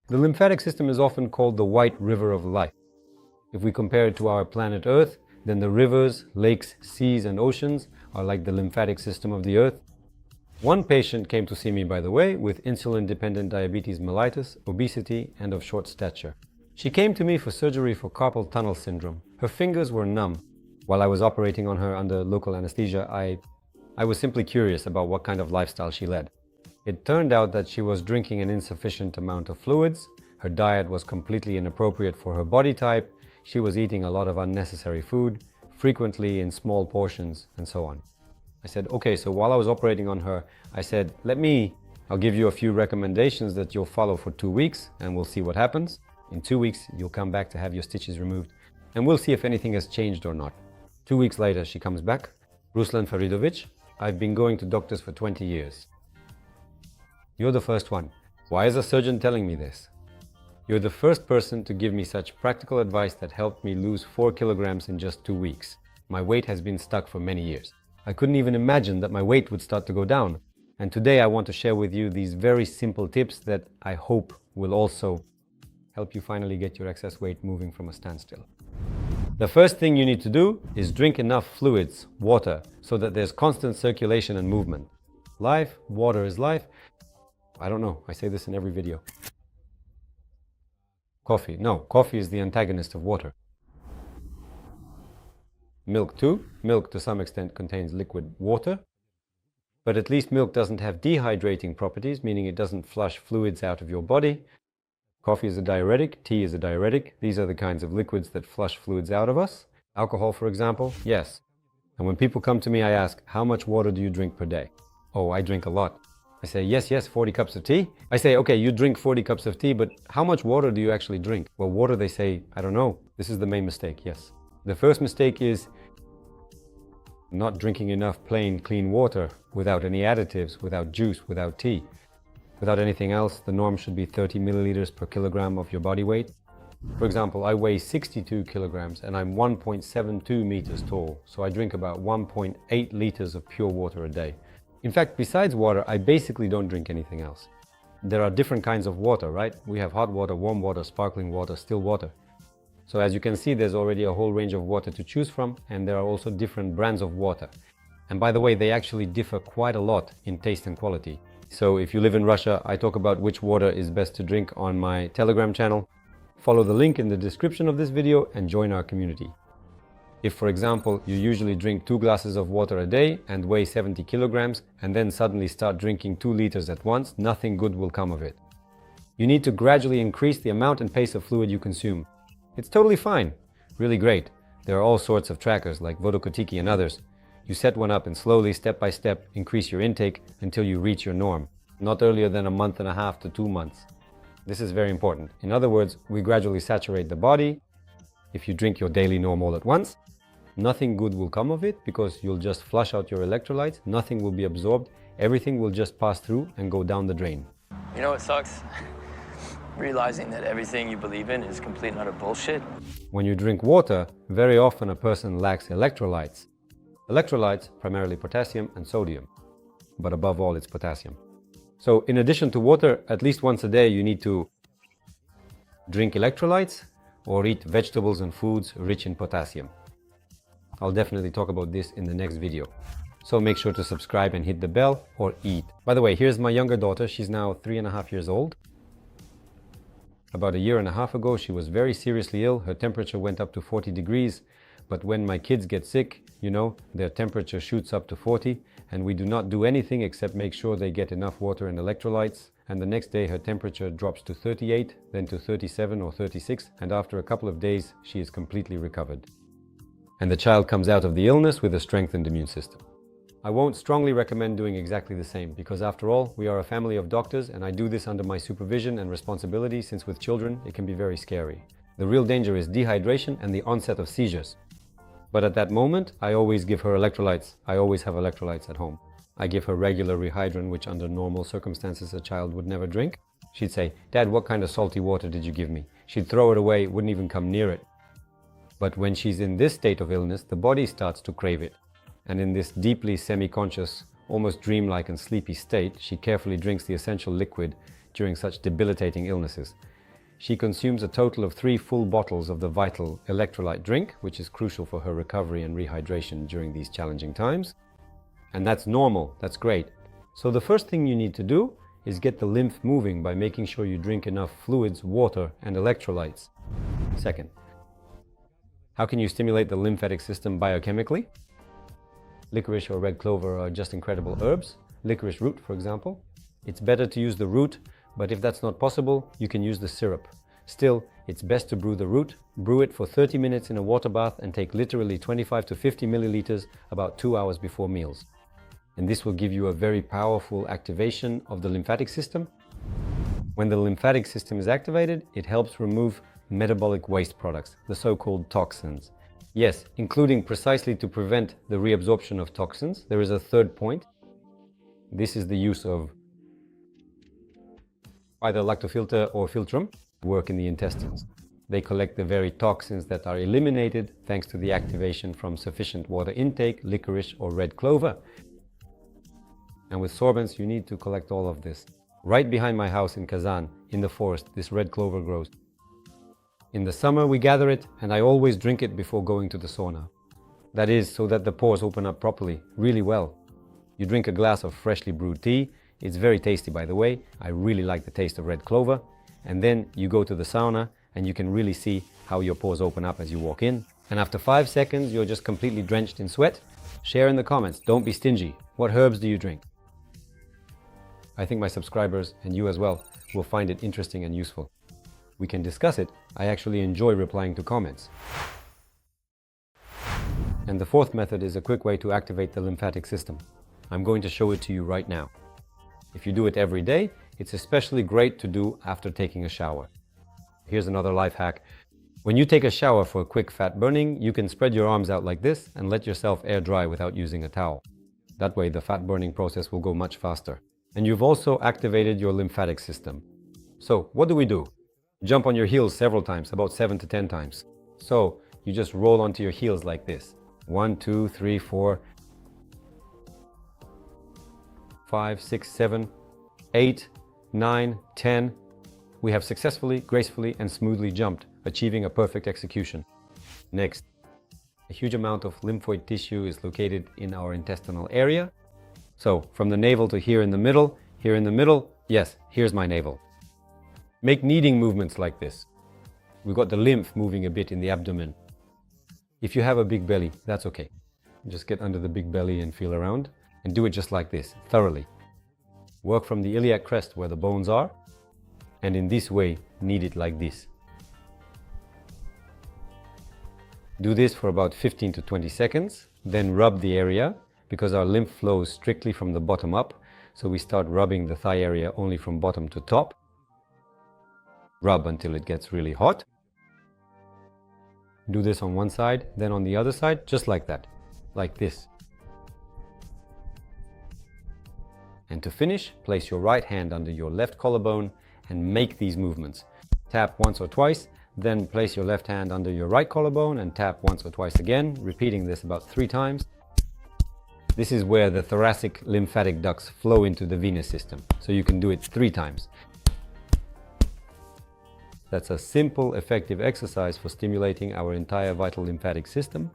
The lymphatic system is often called the white river of life. If we compare it to our planet Earth, then the rivers, lakes, seas, and oceans are like the lymphatic system of the Earth. One patient came to see me, by the way, with insulin-dependent diabetes mellitus, obesity, and of short stature. She came to me for surgery for carpal tunnel syndrome. Her fingers were numb. While I was operating on her under local anesthesia, I was simply curious about what kind of lifestyle she led. It turned out that she was drinking an insufficient amount of fluids, her diet was completely inappropriate for her body type, she was eating a lot of unnecessary food, frequently in small portions, and so on. I said, okay, so while I was operating on her, I said, I'll give you a few recommendations that you'll follow for 2 weeks, and we'll see what happens. In 2 weeks, you'll come back to have your stitches removed, and we'll see if anything has changed or not. 2 weeks later, she comes back. Ruslan Faridovich, I've been going to doctors for 20 years. You're the first one. Why is a surgeon telling me this? You're the first person to give me such practical advice that helped me lose 4 kilograms in just 2 weeks. My weight has been stuck for many years. I couldn't even imagine that my weight would start to go down. And today I want to share with you these very simple tips that I hope will also help you finally get your excess weight moving from a standstill. The first thing you need to do is drink enough fluids, water, so that there's constant circulation and movement. Life, water is life. I don't know, I say this in every video. Coffee. No, coffee is the antagonist of water. Milk too. Milk to some extent contains liquid water. But at least milk doesn't have dehydrating properties, meaning it doesn't flush fluids out of your body. Coffee is a diuretic, tea is a diuretic. These are the kinds of liquids that flush fluids out of us. Alcohol, for example, yes. And when people come to me, I ask, how much water do you drink per day? Oh, I drink a lot. I say, yes, 40 cups of tea. I say, okay, you drink 40 cups of tea, but how much water do you actually drink? Well, water, they say, I don't know. This is the main mistake, yes. The first mistake is not drinking enough plain, clean water without any additives, without juice, without tea. Without anything else, the norm should be 30 milliliters per kilogram of your body weight. For example, I weigh 62 kilograms and I'm 1.72 meters tall, so I drink about 1.8 liters of pure water a day. In fact, besides water, I basically don't drink anything else. There are different kinds of water, right? We have hot water, warm water, sparkling water, still water. So as you can see, there's already a whole range of water to choose from, and there are also different brands of water. And by the way, they actually differ quite a lot in taste and quality. So if you live in Russia, I talk about which water is best to drink on my Telegram channel. Follow the link in the description of this video and join our community. If, for example, you usually drink 2 glasses of water a day and weigh 70 kilograms and then suddenly start drinking 2 liters at once, nothing good will come of it. You need to gradually increase the amount and pace of fluid you consume. It's totally fine, really great. There are all sorts of trackers like Vodokotiki and others. You set one up and slowly, step by step, increase your intake until you reach your norm, not earlier than 1.5 months to 2 months. This is very important. In other words, we gradually saturate the body. If you drink your daily norm all at once, nothing good will come of it because you'll just flush out your electrolytes, nothing will be absorbed, everything will just pass through and go down the drain. You know what sucks? Realizing that everything you believe in is complete and utter bullshit. When you drink water, very often a person lacks electrolytes. Electrolytes, primarily potassium and sodium, but above all it's potassium. So in addition to water, at least once a day you need to drink electrolytes or eat vegetables and foods rich in potassium. I'll definitely talk about this in the next video. So make sure to subscribe and hit the bell or eat. By the way, here's my younger daughter. She's now 3.5 years old. About 1.5 years ago, she was very seriously ill. Her temperature went up to 40 degrees. But when my kids get sick, you know, their temperature shoots up to 40 and we do not do anything except make sure they get enough water and electrolytes. And the next day her temperature drops to 38, then to 37 or 36, and after a couple of days she is completely recovered. And the child comes out of the illness with a strengthened immune system. I won't strongly recommend doing exactly the same because after all, we are a family of doctors and I do this under my supervision and responsibility since with children it can be very scary. The real danger is dehydration and the onset of seizures. But at that moment, I always give her electrolytes. I always have electrolytes at home. I give her regular Rehydrin, which under normal circumstances a child would never drink. She'd say, "Dad, what kind of salty water did you give me?" She'd throw it away, wouldn't even come near it. But when she's in this state of illness, the body starts to crave it. And in this deeply semi-conscious, almost dreamlike and sleepy state, she carefully drinks the essential liquid during such debilitating illnesses. she consumes a total of 3 full bottles of the vital electrolyte drink, which is crucial for her recovery and rehydration during these challenging times. And that's normal, that's great. So the first thing you need to do is get the lymph moving by making sure you drink enough fluids, water, and electrolytes. Second, how can you stimulate the lymphatic system biochemically? Licorice or red clover are just incredible herbs. Licorice root, for example. It's better to use the root, but if that's not possible, you can use the syrup. Still, it's best to brew the root. Brew it for 30 minutes in a water bath and take literally 25 to 50 milliliters about 2 hours before meals. And this will give you a very powerful activation of the lymphatic system. When the lymphatic system is activated, it helps remove metabolic waste products, the so-called toxins. Yes, including precisely to prevent the reabsorption of toxins. There is a third point. This is the use of either lactofilter or filtrum work in the intestines. They collect the very toxins that are eliminated thanks to the activation from sufficient water intake, licorice or red clover. And with sorbents, you need to collect all of this. Right behind my house in Kazan, in the forest, this red clover grows. In the summer we gather it, and I always drink it before going to the sauna. That is so that the pores open up properly, really well. You drink a glass of freshly brewed tea. It's very tasty, by the way. I really like the taste of red clover. And then you go to the sauna and you can really see how your pores open up as you walk in. And after 5 seconds, you're just completely drenched in sweat. Share in the comments. Don't be stingy. What herbs do you drink? I think my subscribers, and you as well, will find it interesting and useful. We can discuss it. I actually enjoy replying to comments. And the fourth method is a quick way to activate the lymphatic system. I'm going to show it to you right now. If you do it every day, it's especially great to do after taking a shower. Here's another life hack. When you take a shower for a quick fat burning, you can spread your arms out like this and let yourself air dry without using a towel. That way the fat burning process will go much faster. And you've also activated your lymphatic system. So what do? Jump on your heels several times, about 7 to 10 times. So you just roll onto your heels like this. 1, 2, 3, 4, 5, 6, 7, 8, 9, 10. We have successfully, gracefully, and smoothly jumped, achieving a perfect execution. Next, a huge amount of lymphoid tissue is located in our intestinal area. So from the navel to here in the middle, yes, here's my navel. Make kneading movements like this. We've got the lymph moving a bit in the abdomen. If you have a big belly, that's okay. Just get under the big belly and feel around, and do it just like this, thoroughly. Work from the iliac crest where the bones are, and in this way, knead it like this. Do this for about 15 to 20 seconds, then rub the area, because our lymph flows strictly from the bottom up, so we start rubbing the thigh area only from bottom to top. Rub until it gets really hot. Do this on one side, then on the other side, just like that, like this. And to finish, place your right hand under your left collarbone and make these movements. Tap once or twice, then place your left hand under your right collarbone and tap once or twice again, repeating this about 3 times. This is where the thoracic lymphatic ducts flow into the venous system, so you can do it 3 times. That's a simple, effective exercise for stimulating our entire vital lymphatic system